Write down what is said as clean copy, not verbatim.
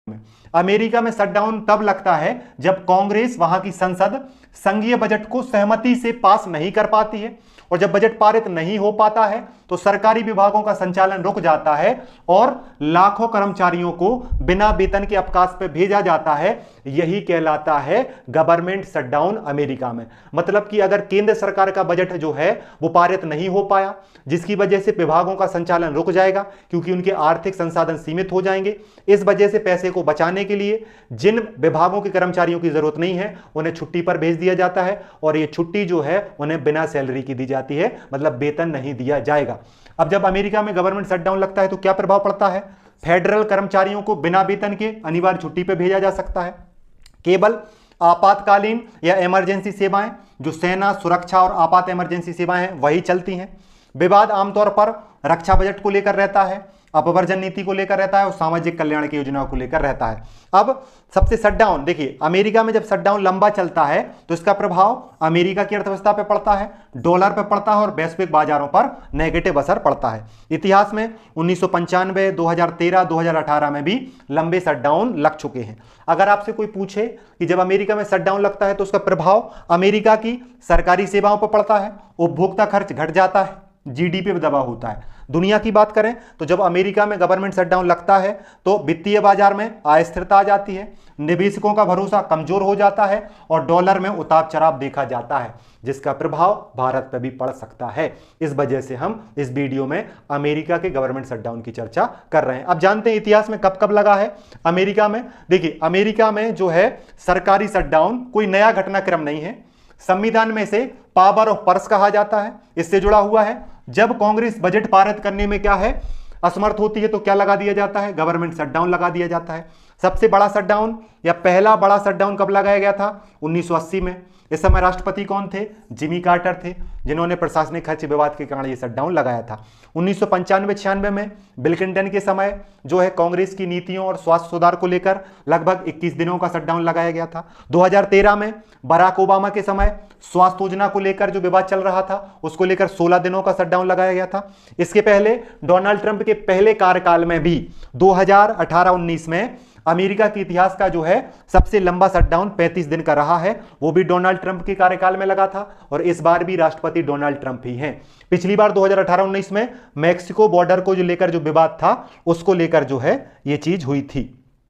में। अमेरिका में शटडाउन तब लगता है जब कांग्रेस वहां की संसद संघीय बजट को सहमति से पास नहीं कर पाती है, और जब बजट पारित नहीं हो पाता है तो सरकारी विभागों का संचालन रुक जाता है और लाखों कर्मचारियों को बिना वेतन के अवकाश पर भेजा जाता है। यही कहलाता है गवर्नमेंट शटडाउन अमेरिका में। मतलब कि अगर केंद्र सरकार का बजट जो है वो पारित नहीं हो पाया, जिसकी वजह से विभागों का संचालन रुक जाएगा क्योंकि उनके आर्थिक संसाधन सीमित हो जाएंगे, इस वजह से पैसे को बचाने के लिए जिन विभागों के कर्मचारियों की जरूरत नहीं है उन्हें छुट्टी पर भेज दिया जाता है, और ये छुट्टी जो है उन्हें बिना सैलरी की दी जाती है, मतलब वेतन नहीं दिया जाएगा। अब जब अमेरिका में गवर्नमेंट शटडाउन लगता है तो क्या प्रभाव पड़ता है? फेडरल कर्मचारियों को बिना वेतन के अनिवार्य छुट्टी पर भेजा जा सकता है। केवल आपातकालीन या इमरजेंसी सेवाएं, जो सेना, सुरक्षा और आपात इमरजेंसी सेवाएं हैं, वही चलती हैं। विवाद आमतौर पर रक्षा बजट को लेकर रहता है, अपवर्जन नीति को लेकर रहता है और सामाजिक कल्याण की योजनाओं को लेकर रहता है। अब सबसे शटडाउन देखिए, अमेरिका में जब शटडाउन लंबा चलता है तो इसका प्रभाव अमेरिका की अर्थव्यवस्था पर पड़ता है, डॉलर पर पड़ता है और वैश्विक बाजारों पर नेगेटिव असर पड़ता है। इतिहास में 1995, 2013, 2018 में भी लंबे शटडाउन लग चुके हैं। अगर आपसे कोई पूछे कि जब अमेरिका में शटडाउन लगता है तो उसका प्रभाव अमेरिका की सरकारी सेवाओं पर पड़ता है, उपभोक्ता खर्च घट जाता है, जीडीपी पर दबाव होता है। दुनिया की बात करें तो जब अमेरिका में गवर्नमेंट शटडाउन लगता है तो वित्तीय बाजार में अस्थिरता आ जाती है, निवेशकों का भरोसा कमजोर हो जाता है और डॉलर में उतार चढ़ाव देखा जाता है, जिसका प्रभाव भारत पर भी पड़ सकता है। इस वजह से हम इस वीडियो में अमेरिका के गवर्नमेंट शटडाउन की चर्चा कर रहे हैं। अब जानते हैं इतिहास में कब कब लगा है अमेरिका में। देखिए, अमेरिका में जो है सरकारी शटडाउन कोई नया घटनाक्रम नहीं है। संविधान में से पावर ऑफ पर्स कहा जाता है, इससे जुड़ा हुआ है। जब कांग्रेस बजट पारित करने में क्या है असमर्थ होती है तो क्या लगा दिया जाता है? गवर्नमेंट शटडाउन लगा दिया जाता है। सबसे बड़ा शटडाउन या पहला बड़ा शटडाउन कब लगाया गया था? 1980 में। इस समय राष्ट्रपति कौन थे? जिमी कार्टर थे, जिन्होंने प्रशासनिक खर्च विवाद के कारण यह शटडाउन लगाया था। 1995-96 में बिल क्लिंटन के समय जो है कांग्रेस की नीतियों और स्वास्थ्य सुधार को लेकर लगभग 21 दिनों का शटडाउन लगाया गया था। 2013 में बराक ओबामा के समय स्वास्थ्य योजना को लेकर जो विवाद चल रहा था उसको लेकर 16 दिनों का शटडाउन लगाया गया था। इसके पहले डोनाल्ड ट्रंप के पहले कार्यकाल में भी 2018-19 में अमेरिका के इतिहास का जो है सबसे लंबा शटडाउन 35 दिन का रहा है, वो भी डोनाल्ड ट्रंप के कार्यकाल में लगा था, और इस बार भी राष्ट्रपति डोनाल्ड ट्रंप ही हैं। पिछली बार 2018-19 में मैक्सिको बॉर्डर को जो लेकर जो विवाद था उसको लेकर जो है ये चीज हुई थी।